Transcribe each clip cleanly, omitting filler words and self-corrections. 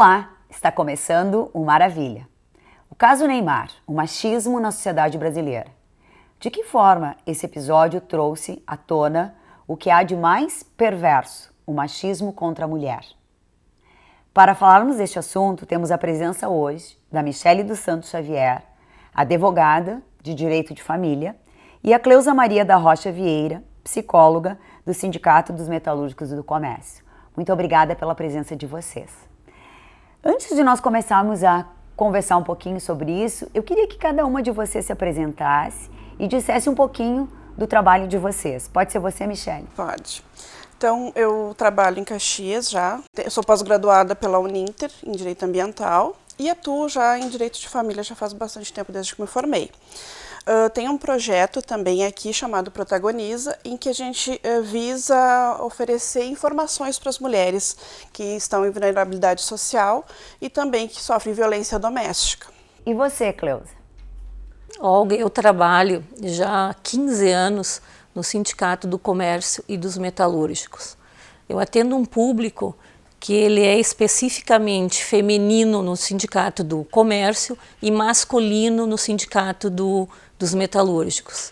Olá, está começando o Maravilha. O caso Neymar, o machismo na sociedade brasileira. De que forma esse episódio trouxe à tona o que há de mais perverso, o machismo contra a mulher? Para falarmos deste assunto, temos a presença hoje da Michele dos Santos Xavier, advogada de Direito de Família, e a Cleusa Maria da Rocha Vieira, psicóloga do Sindicato dos Metalúrgicos do Comércio. Muito obrigada pela presença de vocês. Antes de nós começarmos a conversar um pouquinho sobre isso, eu queria que cada uma de vocês se apresentasse e dissesse um pouquinho do trabalho de vocês. Pode ser você, Michele? Pode. Então, eu trabalho em Caxias já. Eu sou pós-graduada pela Uninter em Direito Ambiental e atuo já em Direito de Família já faz bastante tempo, desde que me formei. Tem um projeto também aqui chamado Protagoniza, em que a gente visa oferecer informações para as mulheres que estão em vulnerabilidade social e também que sofrem violência doméstica. E você, Cleusa? Olga, eu trabalho já há 15 anos no Sindicato do Comércio e dos Metalúrgicos. Eu atendo um público que ele é especificamente feminino no Sindicato do Comércio e masculino no Sindicato dos Metalúrgicos.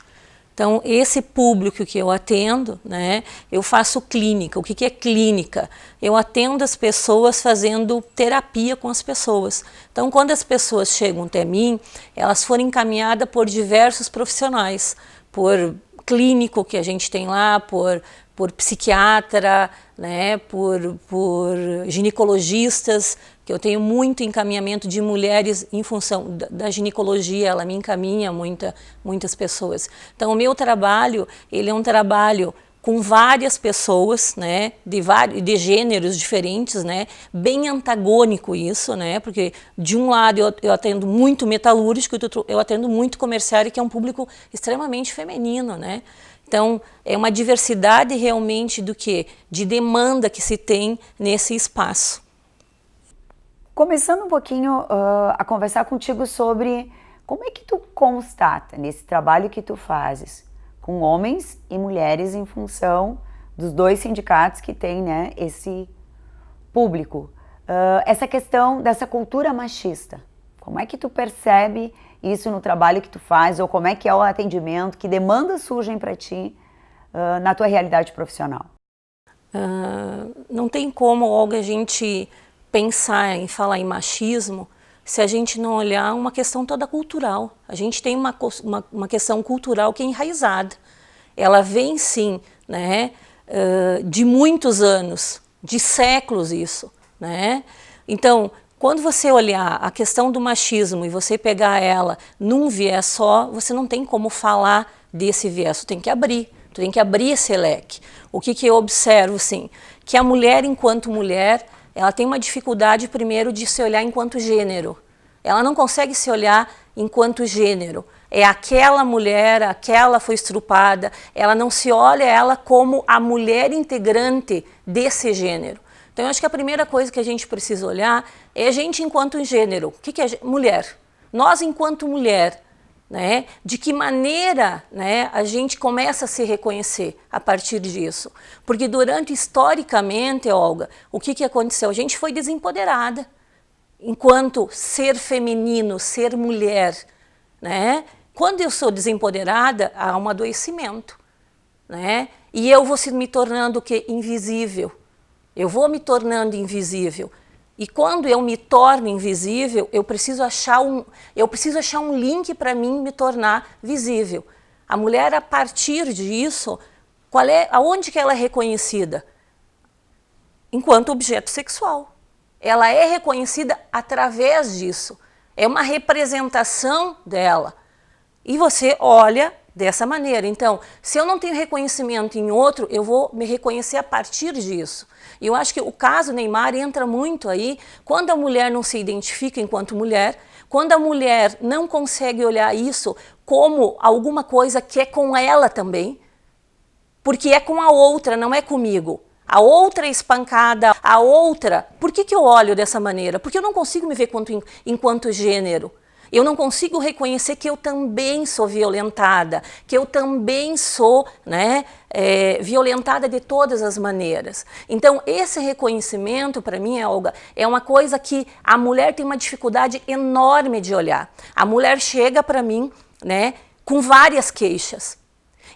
Então, esse público que eu atendo, né, eu faço clínica. O que é clínica? Eu atendo as pessoas fazendo terapia com as pessoas. Então, quando as pessoas chegam até mim, elas foram encaminhadas por diversos profissionais, por clínico que a gente tem lá, por psiquiatra, né, por ginecologistas, que eu tenho muito encaminhamento de mulheres em função da ginecologia, ela me encaminha muitas pessoas. Então, o meu trabalho, ele é um trabalho com várias pessoas, né, de gêneros diferentes, né, bem antagônico isso, né, porque de um lado eu atendo muito metalúrgico, do outro eu atendo muito comerciário, que é um público extremamente feminino, né. Então, é uma diversidade realmente de demanda que se tem nesse espaço. Começando um pouquinho a conversar contigo sobre como é que tu constata nesse trabalho que tu fazes com homens e mulheres em função dos dois sindicatos que têm, né, esse público. Essa questão dessa cultura machista, como é que tu percebe isso no trabalho que tu faz, ou como é que é o atendimento, que demandas surgem para ti na tua realidade profissional? Não tem como, Olga, a gente pensar em falar em machismo se a gente não olhar uma questão toda cultural. A gente tem uma questão cultural que é enraizada. Ela vem, sim, né, de muitos anos, de séculos isso, né? Então, quando você olhar a questão do machismo e você pegar ela num viés só, você não tem como falar desse viés, tu tem que abrir esse leque. O que eu observo, sim, que a mulher, enquanto mulher, ela tem uma dificuldade, primeiro, de se olhar enquanto gênero. Ela não consegue se olhar enquanto gênero. É aquela mulher, aquela foi estrupada, ela não se olha ela como a mulher integrante desse gênero. Então, eu acho que a primeira coisa que a gente precisa olhar é a gente enquanto gênero. O que é mulher? Nós, enquanto mulher, né? De que maneira, né, a gente começa a se reconhecer a partir disso? Porque historicamente, Olga, o que aconteceu? A gente foi desempoderada enquanto ser feminino, ser mulher, né? Quando eu sou desempoderada, há um adoecimento, né? E eu vou me tornando o quê? Invisível. Eu vou me tornando invisível. E quando eu me torno invisível, eu preciso achar um link para mim me tornar visível. A mulher, a partir disso, aonde que ela é reconhecida? Enquanto objeto sexual. Ela é reconhecida através disso. É uma representação dela. E você olha dessa maneira. Então, se eu não tenho reconhecimento em outro, eu vou me reconhecer a partir disso. E eu acho que o caso Neymar entra muito aí, quando a mulher não se identifica enquanto mulher, quando a mulher não consegue olhar isso como alguma coisa que é com ela também, porque é com a outra, não é comigo. A outra é espancada, a outra... Por que eu olho dessa maneira? Porque eu não consigo me ver enquanto gênero. Eu não consigo reconhecer que eu também sou violentada, que eu também sou, né, violentada de todas as maneiras. Então, esse reconhecimento, para mim, Olga, é uma coisa que a mulher tem uma dificuldade enorme de olhar. A mulher chega para mim, né, com várias queixas.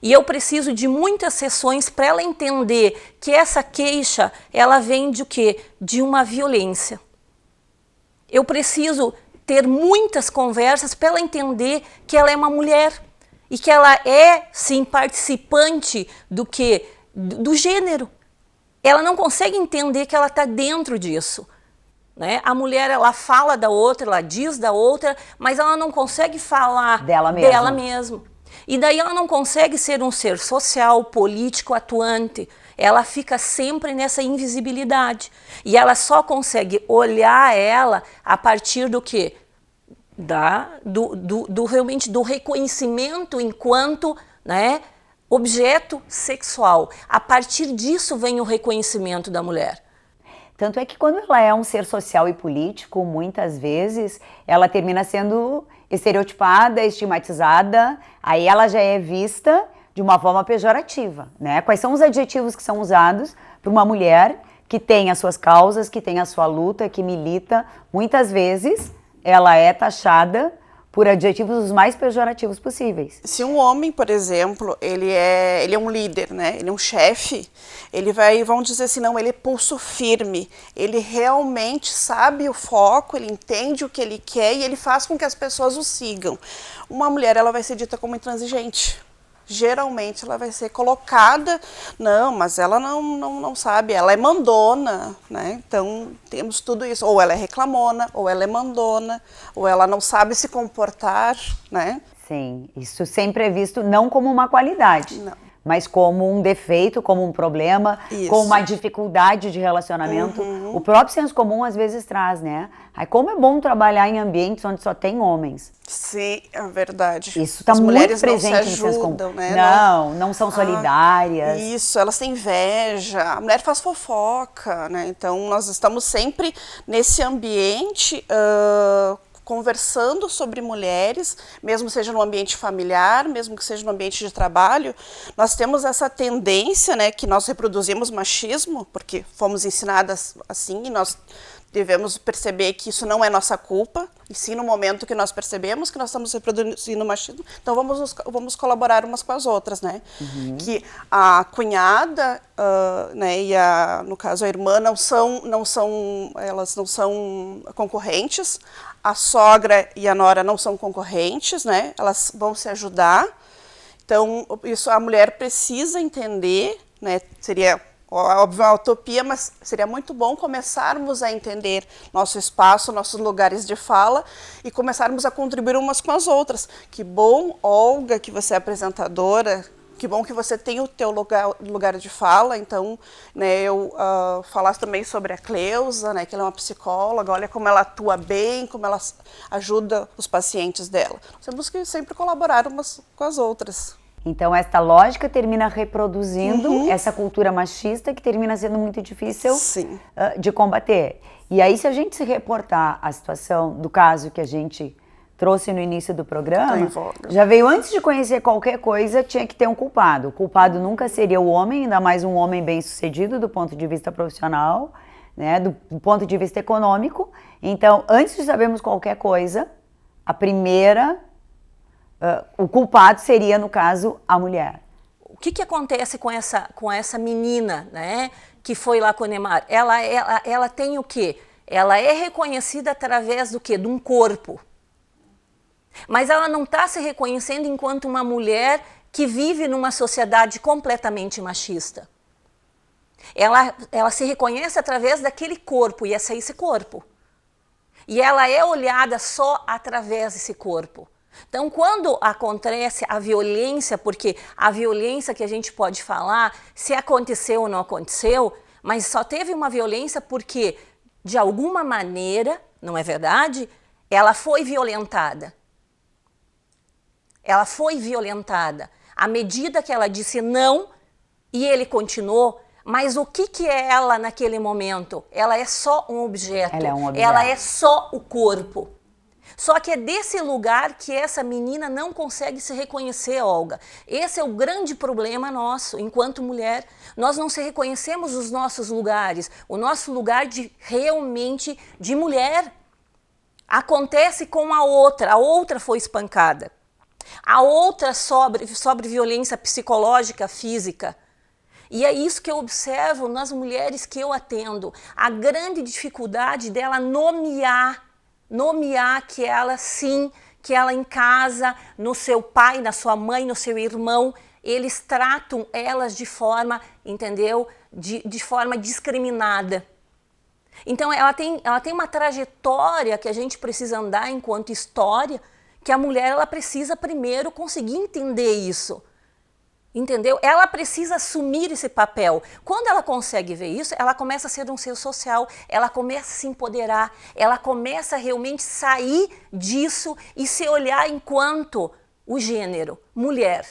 E eu preciso de muitas sessões para ela entender que essa queixa, ela vem de o quê? De uma violência. Eu preciso ter muitas conversas para ela entender que ela é uma mulher e que ela é, sim, participante do quê? Do gênero. Ela não consegue entender que ela está dentro disso, né? A mulher, ela fala da outra, ela diz da outra, mas ela não consegue falar dela mesma. E daí ela não consegue ser um ser social, político, atuante. Ela fica sempre nessa invisibilidade. E ela só consegue olhar ela a partir do quê? Realmente do reconhecimento enquanto, né, objeto sexual. A partir disso vem o reconhecimento da mulher. Tanto é que quando ela é um ser social e político, muitas vezes ela termina sendo estereotipada, estigmatizada, aí ela já é vista de uma forma pejorativa, né? Quais são os adjetivos que são usados para uma mulher que tem as suas causas, que tem a sua luta, que milita? Muitas vezes ela é taxada por adjetivos os mais pejorativos possíveis. Se um homem, por exemplo, ele é um líder, né? Ele é um chefe, vamos dizer assim, não, ele é pulso firme, ele realmente sabe o foco, ele entende o que ele quer e ele faz com que as pessoas o sigam. Uma mulher, ela vai ser dita como intransigente. Geralmente ela vai ser colocada, não, mas ela não sabe, ela é mandona, né? Então temos tudo isso, ou ela é reclamona, ou ela é mandona, ou ela não sabe se comportar, né? Sim, isso sempre é visto não como uma qualidade, Não. mas como um defeito, como um problema, Isso. como uma dificuldade de relacionamento. O próprio senso comum às vezes traz, né? Aí como é bom trabalhar em ambientes onde só tem homens. Sim, é verdade. Isso está muito presente no senso comum. Né? Não são solidárias. Isso, elas têm inveja, a mulher faz fofoca, né? Então nós estamos sempre nesse ambiente conversando sobre mulheres, mesmo seja no ambiente familiar, mesmo que seja no ambiente de trabalho. Nós temos essa tendência, né, que nós reproduzimos machismo, porque fomos ensinadas assim, e nós devemos perceber que isso não é nossa culpa, e sim no momento que nós percebemos que nós estamos reproduzindo machismo, então vamos colaborar umas com as outras, né? Que a cunhada, né, e no caso a irmã elas não são concorrentes, a sogra e a nora não são concorrentes, né? Elas vão se ajudar. Então isso a mulher precisa entender, né? Seria óbvio, uma utopia, mas seria muito bom começarmos a entender nosso espaço, nossos lugares de fala e começarmos a contribuir umas com as outras. Que bom, Olga, que você é apresentadora, que bom que você tem o teu lugar de fala. Então, né, eu falasse também sobre a Cleusa, né, que ela é uma psicóloga, olha como ela atua bem, como ela ajuda os pacientes dela. Nós temos que sempre colaborar umas com as outras. Então, esta lógica termina reproduzindo essa cultura machista que termina sendo muito difícil de combater. E aí, se a gente se reportar à situação do caso que a gente trouxe no início do programa, já veio antes de conhecer qualquer coisa, tinha que ter um culpado. O culpado nunca seria o homem, ainda mais um homem bem-sucedido do ponto de vista profissional, né, do ponto de vista econômico. Então, antes de sabermos qualquer coisa, a primeira... o culpado seria, no caso, a mulher. O que acontece com essa menina, né, que foi lá com o Neymar? Ela tem o quê? Ela é reconhecida através do quê? De um corpo. Mas ela não está se reconhecendo enquanto uma mulher que vive numa sociedade completamente machista. Ela se reconhece através daquele corpo, e esse é esse corpo. E ela é olhada só através desse corpo. Então, quando acontece a violência, porque a violência que a gente pode falar, se aconteceu ou não aconteceu, mas só teve uma violência porque, de alguma maneira, não é verdade? Ela foi violentada. Ela foi violentada. À medida que ela disse não, e ele continuou, mas o que é ela naquele momento? Ela é só um objeto. Ela é um objeto. Ela é só o corpo. Só que é desse lugar que essa menina não consegue se reconhecer, Olga. Esse é o grande problema nosso, enquanto mulher. Nós não se reconhecemos os nossos lugares, o nosso lugar realmente de mulher. Acontece com a outra foi espancada. A outra sobre violência psicológica, física. E é isso que eu observo nas mulheres que eu atendo. A grande dificuldade dela nomear que ela sim, que ela em casa, no seu pai, na sua mãe, no seu irmão, eles tratam elas de forma, entendeu? De forma discriminada. Então ela tem uma trajetória que a gente precisa andar enquanto história, que a mulher ela precisa primeiro conseguir entender isso. Entendeu? Ela precisa assumir esse papel. Quando ela consegue ver isso, ela começa a ser um ser social, ela começa a se empoderar, ela começa a realmente sair disso e se olhar enquanto o gênero, mulher.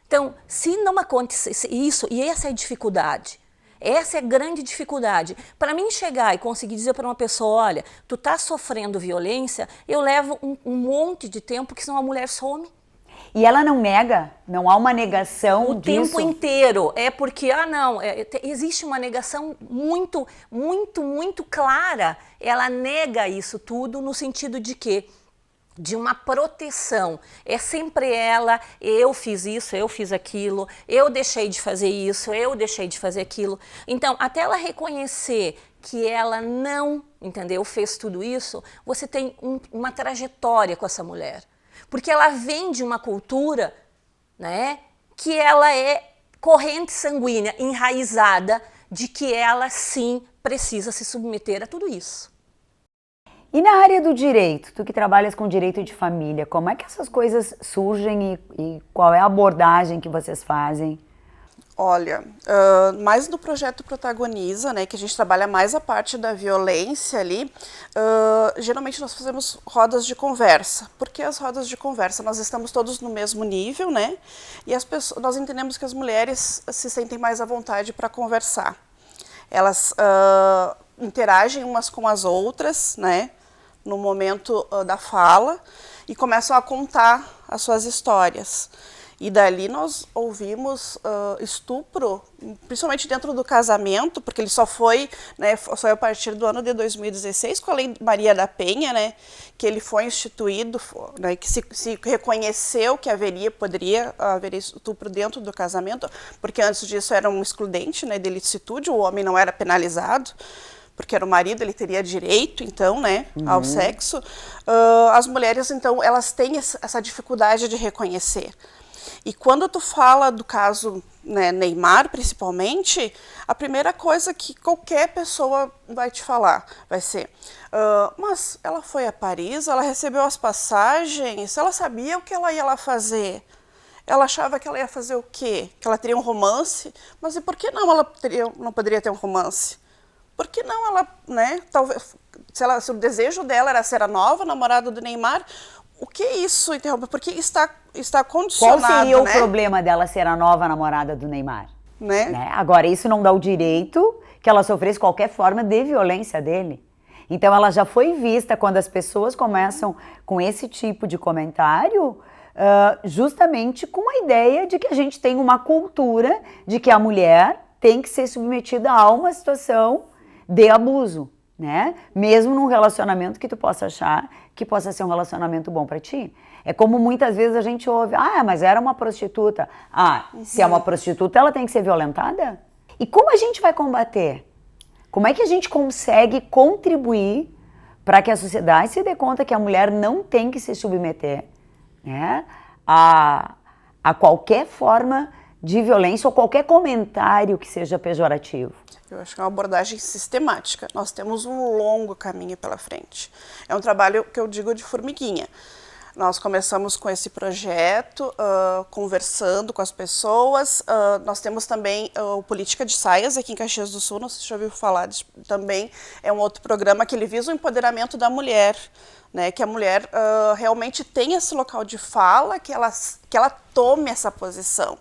Então, se não acontece isso, e essa é a dificuldade, essa é a grande dificuldade. Para mim chegar e conseguir dizer para uma pessoa, olha, tu tá sofrendo violência, eu levo um monte de tempo, porque senão a mulher some. E ela não nega? Não há uma negação disso? O tempo inteiro. É porque, existe uma negação muito, muito, muito clara. Ela nega isso tudo no sentido de quê? De uma proteção. É sempre ela, eu fiz isso, eu fiz aquilo, eu deixei de fazer isso, eu deixei de fazer aquilo. Então, até ela reconhecer que ela não, entendeu, fez tudo isso, você tem uma trajetória com essa mulher. Porque ela vem de uma cultura, né, que ela é corrente sanguínea, enraizada, de que ela sim precisa se submeter a tudo isso. E na área do direito, tu que trabalhas com direito de família, como é que essas coisas surgem e qual é a abordagem que vocês fazem? Olha, mais no projeto Protagoniza, né, que a gente trabalha mais a parte da violência ali, geralmente nós fazemos rodas de conversa. Por que as rodas de conversa? Nós estamos todos no mesmo nível, né, e nós entendemos que as mulheres se sentem mais à vontade para conversar. Elas interagem umas com as outras, né, no momento da fala, e começam a contar as suas histórias. E dali nós ouvimos estupro, principalmente dentro do casamento, porque ele só foi, né, só a partir do ano de 2016, com a Lei Maria da Penha, né, que ele foi instituído, né, que se reconheceu que poderia haver estupro dentro do casamento, porque antes disso era um excludente, né, de licitude, o homem não era penalizado, porque era o marido, ele teria direito, então, né, ao sexo. As mulheres, então, elas têm essa dificuldade de reconhecer. E quando tu fala do caso, né, Neymar, principalmente, a primeira coisa que qualquer pessoa vai te falar vai ser mas ela foi a Paris, ela recebeu as passagens, ela sabia o que ela ia lá fazer. Ela achava que ela ia fazer o quê? Que ela teria um romance? Mas e por que não ela não poderia ter um romance? Por que não ela, né, talvez, se o desejo dela era ser a nova namorada do Neymar, o que é isso, interrompe? Porque está condicionado, qual seria, né, o problema dela ser a nova namorada do Neymar? Né? Agora, isso não dá o direito que ela sofresse qualquer forma de violência dele. Então, ela já foi vista quando as pessoas começam com esse tipo de comentário, justamente com a ideia de que a gente tem uma cultura de que a mulher tem que ser submetida a uma situação de abuso, né? Mesmo num relacionamento que tu possa achar que possa ser um relacionamento bom para ti. É como muitas vezes a gente ouve, mas era uma prostituta. Se é uma prostituta, ela tem que ser violentada? E como a gente vai combater? Como é que a gente consegue contribuir para que a sociedade se dê conta que a mulher não tem que se submeter, né, a qualquer forma de violência ou qualquer comentário que seja pejorativo? Eu acho que é uma abordagem sistemática. Nós temos um longo caminho pela frente. É um trabalho que eu digo de formiguinha. Nós começamos com esse projeto, conversando com as pessoas. Nós temos também o Política de Saias aqui em Caxias do Sul, não sei se já ouviu falar, também é um outro programa que ele visa o empoderamento da mulher, né, que a mulher realmente tenha esse local de fala, que ela tome essa posição.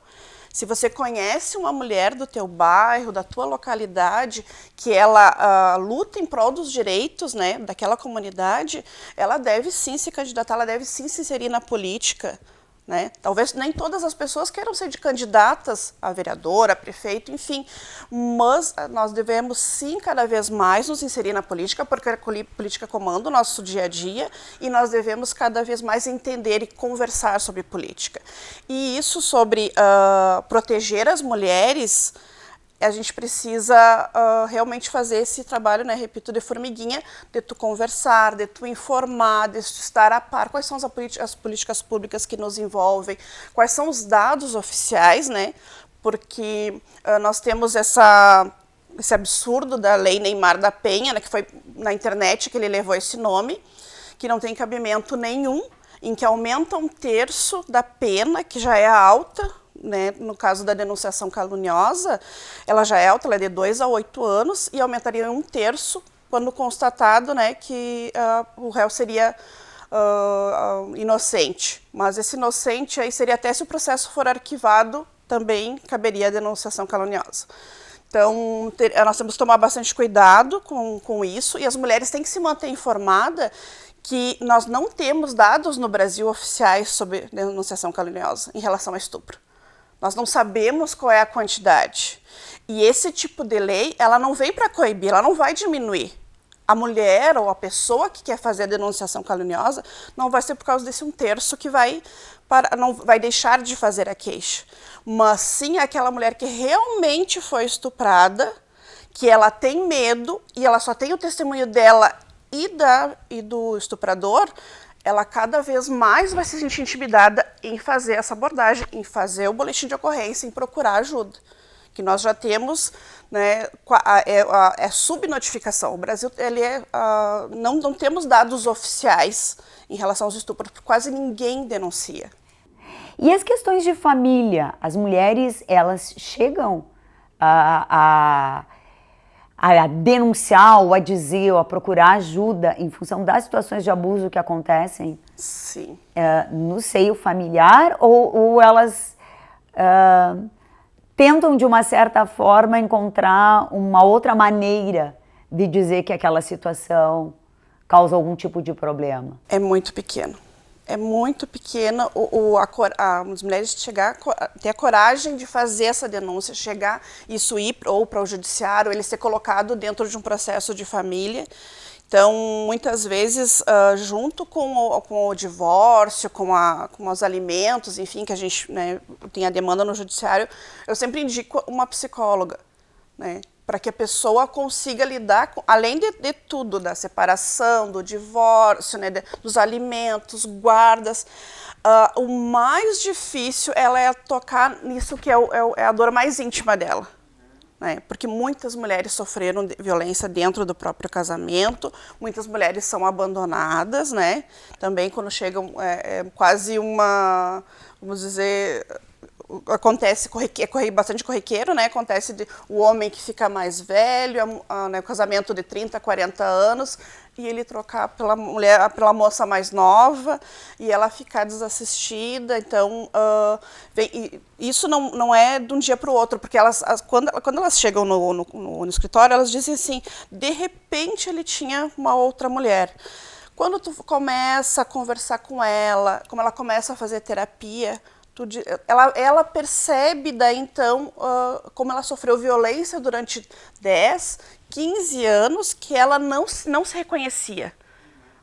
Se você conhece uma mulher do teu bairro, da tua localidade, que ela luta em prol dos direitos, né, daquela comunidade, ela deve sim se candidatar, ela deve sim se inserir na política. Né? Talvez nem todas as pessoas queiram ser candidatas a vereadora, a prefeito, enfim, mas nós devemos sim cada vez mais nos inserir na política, porque a política comanda o nosso dia a dia e nós devemos cada vez mais entender e conversar sobre política. E isso sobre proteger as mulheres, a gente precisa realmente fazer esse trabalho, né, repito, de formiguinha, de tu conversar, de tu informar, de tu estar a par, quais são as políticas públicas que nos envolvem, quais são os dados oficiais, né, porque nós temos esse absurdo da lei Neymar da Penha, né, que foi na internet que ele levou esse nome, que não tem cabimento nenhum, em que aumenta 1/3 da pena, que já é alta, né, no caso da denunciação caluniosa, ela já é alta, ela é de 2 a 8 anos, e aumentaria em 1/3 quando constatado, né, que o réu seria inocente. Mas esse inocente aí seria até se o processo for arquivado, também caberia a denunciação caluniosa. Então, nós temos que tomar bastante cuidado com isso, e as mulheres têm que se manter informadas que nós não temos dados no Brasil oficiais sobre denunciação caluniosa em relação a estupro. Nós não sabemos qual é a quantidade. E esse tipo de lei, ela não vem para coibir, ela não vai diminuir. A mulher ou a pessoa que quer fazer a denunciação caluniosa não vai ser por causa desse 1/3 que não vai deixar de fazer a queixa. Mas sim aquela mulher que realmente foi estuprada, que ela tem medo e ela só tem o testemunho dela e do estuprador, ela cada vez mais vai se sentir intimidada em fazer essa abordagem, em fazer o boletim de ocorrência, em procurar ajuda. Que nós já temos, né, subnotificação. O Brasil, não temos dados oficiais em relação aos estupros, porque quase ninguém denuncia. E as questões de família? As mulheres, elas chegam a denunciar ou a dizer ou a procurar ajuda em função das situações de abuso que acontecem? Sim. No seio familiar ou elas tentam de uma certa forma encontrar uma outra maneira de dizer que aquela situação causa algum tipo de problema? É muito pequeno. É muito pequena as mulheres ter a coragem de fazer essa denúncia, ir ou para o judiciário, ele ser colocado dentro de um processo de família. Então, muitas vezes, junto com o divórcio, com os alimentos, enfim, que a gente, né, tem a demanda no judiciário, eu sempre indico uma psicóloga, né, para que a pessoa consiga lidar, além de tudo, da separação, do divórcio, né, dos alimentos, guardas. O mais difícil ela é tocar nisso que é a dor mais íntima dela. Né? Porque muitas mulheres sofreram violência dentro do próprio casamento, muitas mulheres são abandonadas, né? Também quando chegam, quase uma, vamos dizer, acontece bastante corriqueiro, né? Acontece o homem que fica mais velho, né, o casamento de 30, 40 anos, e ele trocar pela moça mais nova, e ela ficar desassistida. Então, isso não é de um dia para o outro, porque quando elas chegam no escritório, elas dizem assim, de repente ele tinha uma outra mulher. Quando tu começa a conversar com ela, como ela começa a fazer terapia, ela percebe daí então como ela sofreu violência durante 10, 15 anos que ela não se reconhecia.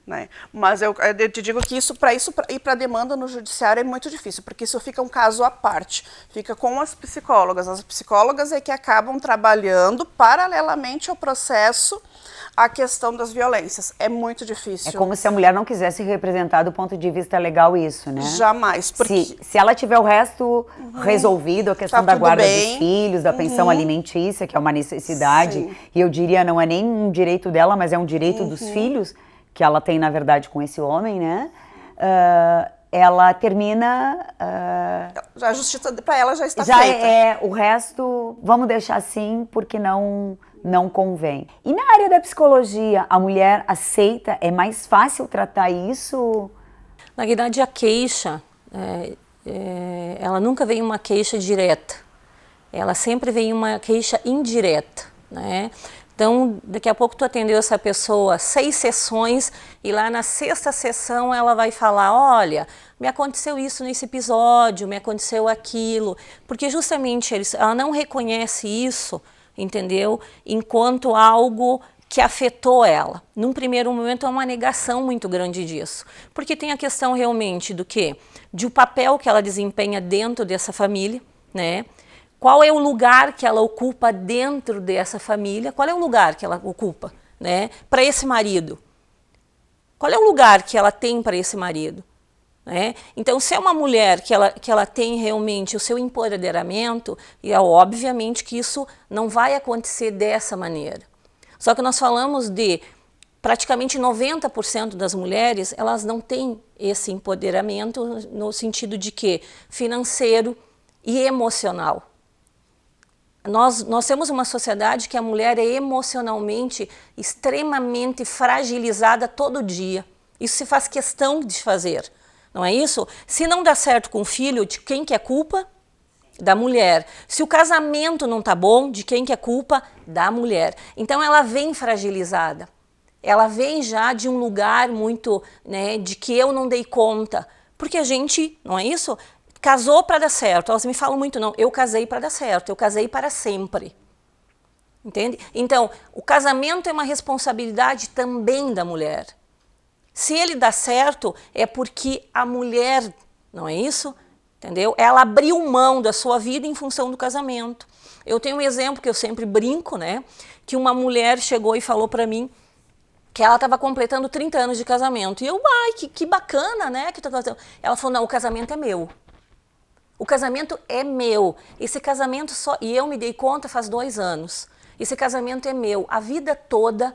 Né? Mas eu te digo que para ir para a demanda no judiciário é muito difícil, porque isso fica um caso à parte, fica com as psicólogas. As psicólogas é que acabam trabalhando paralelamente ao processo a questão das violências. É muito difícil. É como se a mulher não quisesse representar do ponto de vista legal isso, né? Jamais. Porque se ela tiver o resto resolvido, a questão da guarda dos filhos, da pensão alimentícia, que é uma necessidade, Sim. E eu diria, não é nem um direito dela, mas é um direito dos filhos, que ela tem, na verdade, com esse homem, né? Ela termina... a justiça para ela já está já feita. O resto, vamos deixar assim, porque não convém. E na área da psicologia, a mulher aceita? É mais fácil tratar isso? Na verdade, a queixa, ela nunca vem uma queixa direta, ela sempre vem uma queixa indireta, né? Então, daqui a pouco tu atendeu essa pessoa 6 sessões e lá na 6ª sessão ela vai falar, olha, me aconteceu isso nesse episódio, me aconteceu aquilo, porque justamente ela não reconhece isso, entendeu? Enquanto algo que afetou ela. Num primeiro momento é uma negação muito grande disso, porque tem a questão realmente do quê? De o papel que ela desempenha dentro dessa família, né? Qual é o lugar que ela ocupa dentro dessa família? Qual é o lugar que ela ocupa, né, para esse marido? Qual é o lugar que ela tem para esse marido? Né? Então, se é uma mulher que ela tem realmente o seu empoderamento, e é obviamente que isso não vai acontecer dessa maneira. Só que nós falamos de praticamente 90% das mulheres, elas não têm esse empoderamento no sentido de que financeiro e emocional. Nós temos uma sociedade que a mulher é emocionalmente extremamente fragilizada todo dia. Isso se faz questão de fazer, não é isso? Se não dá certo com o filho, de quem que é culpa? Da mulher. Se o casamento não tá bom, de quem que é culpa? Da mulher. Então ela vem fragilizada. Ela vem já de um lugar muito, né, de que eu não dei conta. Porque a gente, não é isso? Casou para dar certo. Elas me falam muito, não, eu casei para dar certo, eu casei para sempre. Entende? Então, o casamento é uma responsabilidade também da mulher. Se ele dá certo, é porque a mulher, não é isso? Entendeu? Ela abriu mão da sua vida em função do casamento. Eu tenho um exemplo que eu sempre brinco, né? Que uma mulher chegou e falou para mim que ela estava completando 30 anos de casamento. E eu, ai, que bacana, né? Ela falou, não, o casamento é meu. O casamento é meu. Esse casamento só... E eu me dei conta faz 2 anos. Esse casamento é meu. A vida toda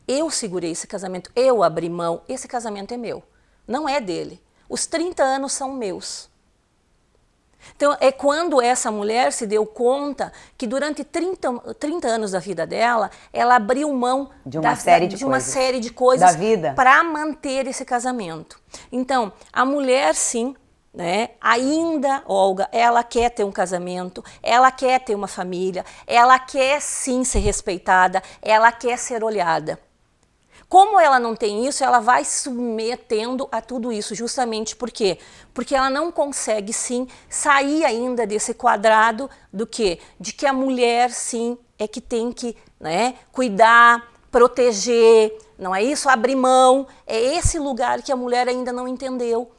eu segurei esse casamento. Eu abri mão. Esse casamento é meu. Não é dele. Os 30 anos são meus. Então, é quando essa mulher se deu conta que durante 30 anos da vida dela, ela abriu mão de uma série de coisas da vida para manter esse casamento. Então, a mulher, sim, né, ainda, Olga, ela quer ter um casamento, ela quer ter uma família, ela quer sim ser respeitada, ela quer ser olhada. Como ela não tem isso, ela vai submetendo a tudo isso, justamente por quê? Porque ela não consegue, sim, sair ainda desse quadrado do quê? De que a mulher, sim, é que tem que, né, cuidar, proteger, não é isso? Abrir mão, é esse lugar que a mulher ainda não entendeu.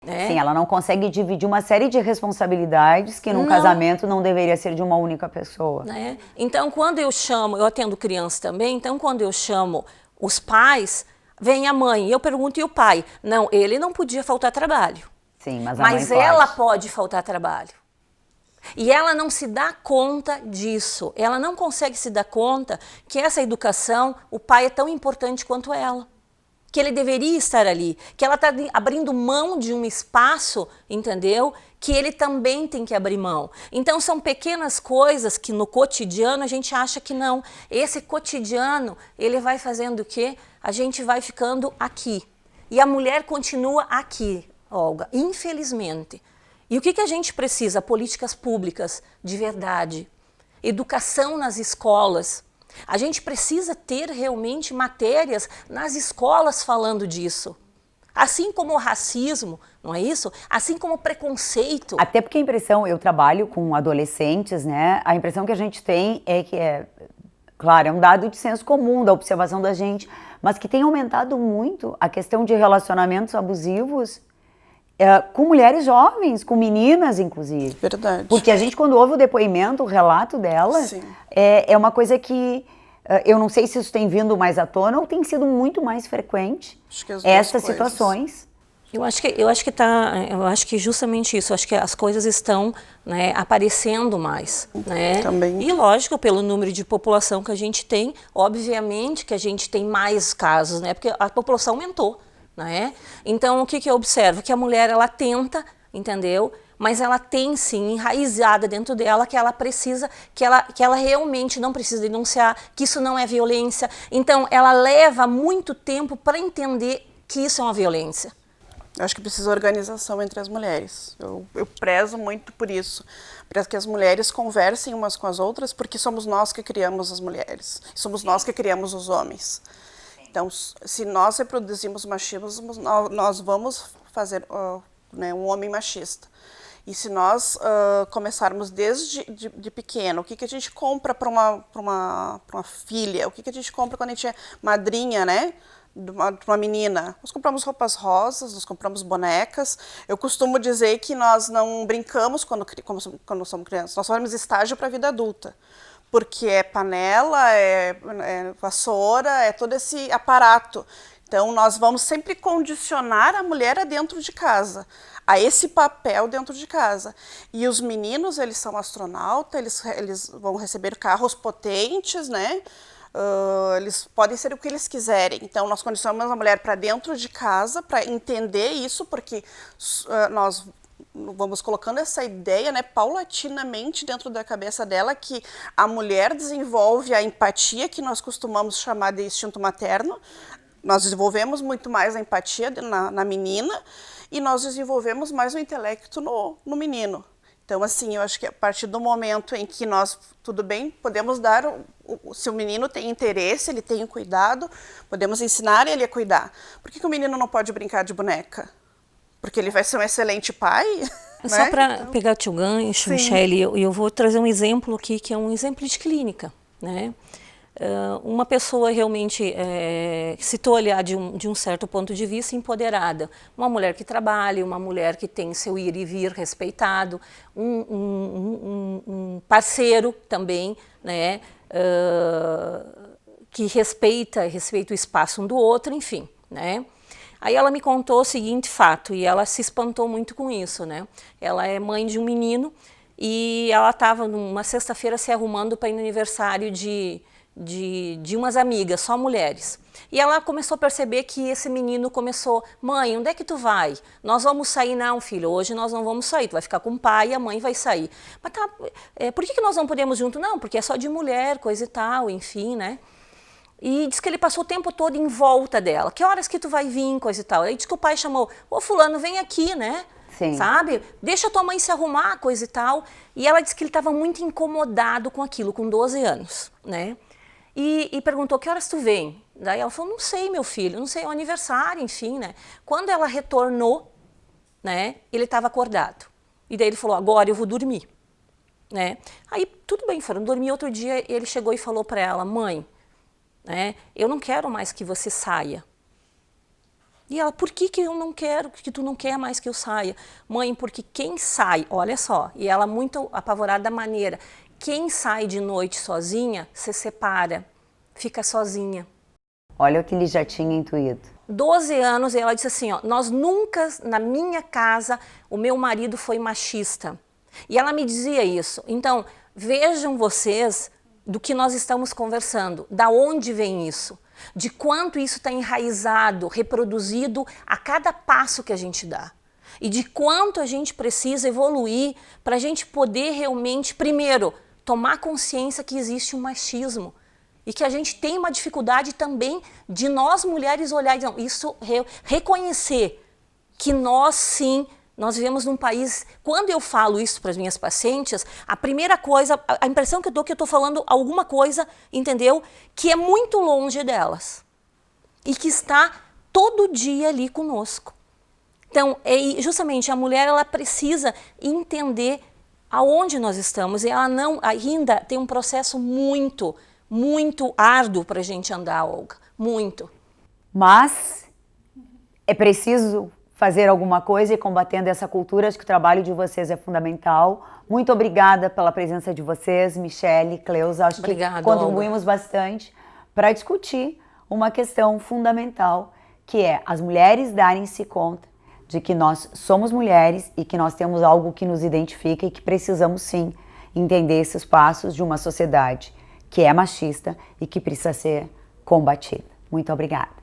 Né? Sim, ela não consegue dividir uma série de responsabilidades que num casamento não deveria ser de uma única pessoa. Né? Então, quando eu chamo, eu atendo crianças também, então quando eu chamo os pais, vem a mãe, e eu pergunto, e o pai? Não, ele não podia faltar trabalho. Sim, mas a mãe pode. Ela pode faltar trabalho. E ela não se dá conta disso, ela não consegue se dar conta que essa educação, o pai é tão importante quanto ela. Que ele deveria estar ali, que ela está abrindo mão de um espaço, entendeu? Que ele também tem que abrir mão. Então são pequenas coisas que no cotidiano a gente acha que não. Esse cotidiano, ele vai fazendo o quê? A gente vai ficando aqui. E a mulher continua aqui, Olga, infelizmente. E o que a gente precisa? Políticas públicas de verdade. Educação nas escolas. A gente precisa ter realmente matérias nas escolas falando disso. Assim como o racismo, não é isso? Assim como o preconceito. Até porque a impressão, eu trabalho com adolescentes, né? A impressão que a gente tem é que claro, é um dado de senso comum, da observação da gente, mas que tem aumentado muito a questão de relacionamentos abusivos com mulheres jovens, com meninas, inclusive. Verdade. Porque a gente, quando ouve o depoimento, o relato delas, é uma coisa que eu não sei se isso tem vindo mais à tona ou tem sido muito mais frequente, essas situações. Eu acho que justamente isso, eu acho que as coisas estão, né, aparecendo mais, né? Também. E lógico, pelo número de população que a gente tem, obviamente que a gente tem mais casos, né? Porque a população aumentou, né? Então o que eu observo? Que a mulher, ela tenta, entendeu? Mas ela tem sim enraizada dentro dela que ela precisa, que ela realmente não precisa denunciar, que isso não é violência. Então ela leva muito tempo para entender que isso é uma violência. Eu acho que precisa organização entre as mulheres. Eu prezo muito por isso, para que as mulheres conversem umas com as outras, porque somos nós que criamos as mulheres, somos nós que criamos os homens. Então, se nós reproduzimos machismo, nós vamos fazer né, um homem machista. E se nós começarmos desde de pequeno, o que a gente compra para uma filha, o que a gente compra quando a gente é madrinha, né? De uma menina. Nós compramos roupas rosas, nós compramos bonecas. Eu costumo dizer que nós não brincamos quando somos crianças, nós fazemos estágio para a vida adulta. Porque é panela, é vassoura, é todo esse aparato. Então, nós vamos sempre condicionar a mulher a dentro de casa, a esse papel dentro de casa. E os meninos, eles são astronautas, eles vão receber carros potentes, né? Eles podem ser o que eles quiserem. Então, nós condicionamos a mulher para dentro de casa, para entender isso, porque nós vamos colocando essa ideia, né, paulatinamente dentro da cabeça dela, que a mulher desenvolve a empatia, que nós costumamos chamar de instinto materno. Nós desenvolvemos muito mais a empatia na menina e nós desenvolvemos mais o intelecto no menino. Então, assim, eu acho que a partir do momento em que nós, tudo bem, podemos dar, se o menino tem interesse, ele tem cuidado, podemos ensinar ele a cuidar. Por que o menino não pode brincar de boneca? Porque ele vai ser um excelente pai? Só né? para pegar teu gancho, Michele, eu vou trazer um exemplo aqui, que é um exemplo de clínica, né? Uma pessoa realmente, se tu olhar de um certo ponto de vista, empoderada, uma mulher que trabalha, uma mulher que tem seu ir e vir respeitado, um parceiro também, né, que respeita o espaço um do outro, enfim, né. Aí ela me contou o seguinte fato, e ela se espantou muito com isso, né. Ela é mãe de um menino e ela estava numa sexta-feira se arrumando para ir no aniversário de umas amigas, só mulheres. E ela começou a perceber que esse menino começou, mãe, onde é que tu vai? Nós vamos sair? Não, filho, hoje nós não vamos sair, tu vai ficar com o pai e a mãe vai sair. Mas tá, por que nós não podemos junto? Não, porque é só de mulher, coisa e tal, enfim, né? E diz que ele passou o tempo todo em volta dela. Que horas que tu vai vir, coisa e tal. Aí diz que o pai chamou, ô fulano, vem aqui, né? Sim. Sabe? Deixa tua mãe se arrumar, coisa e tal. E ela disse que ele estava muito incomodado com aquilo, com 12 anos, né? E perguntou, que horas tu vem? Daí ela falou, não sei, meu filho, não sei, é o aniversário, enfim, né? Quando ela retornou, né, ele estava acordado. E daí ele falou, agora eu vou dormir, né? Aí, tudo bem, foram dormir. Outro dia, ele chegou e falou para ela, mãe, né, eu não quero mais que você saia. E ela, por que eu não quero, que tu não quer mais que eu saia? Mãe, porque quem sai, olha só, e ela muito apavorada da maneira, quem sai de noite sozinha, se separa, fica sozinha. Olha o que ele já tinha intuído. 12 anos, e ela disse assim, ó, nós nunca, na minha casa, o meu marido foi machista. E ela me dizia isso. Então, vejam vocês do que nós estamos conversando, da onde vem isso, de quanto isso está enraizado, reproduzido a cada passo que a gente dá. E de quanto a gente precisa evoluir para a gente poder realmente, primeiro, tomar consciência que existe um machismo e que a gente tem uma dificuldade também de nós mulheres olhar e dizer, isso, reconhecer que nós sim, nós vivemos num país, quando eu falo isso para as minhas pacientes, a primeira coisa, a impressão que eu dou é que eu estou falando alguma coisa, entendeu? Que é muito longe delas e que está todo dia ali conosco. Então, justamente a mulher, ela precisa entender aonde nós estamos, e ela não, ainda tem um processo muito, muito árduo para a gente andar, Olga, muito. Mas é preciso fazer alguma coisa e combatendo essa cultura, acho que o trabalho de vocês é fundamental. Muito obrigada pela presença de vocês, Michele, Cleusa, acho Obrigada, que contribuímos Olga, bastante para discutir uma questão fundamental, que é as mulheres darem-se conta de que nós somos mulheres e que nós temos algo que nos identifica e que precisamos sim entender esses passos de uma sociedade que é machista e que precisa ser combatida. Muito obrigada.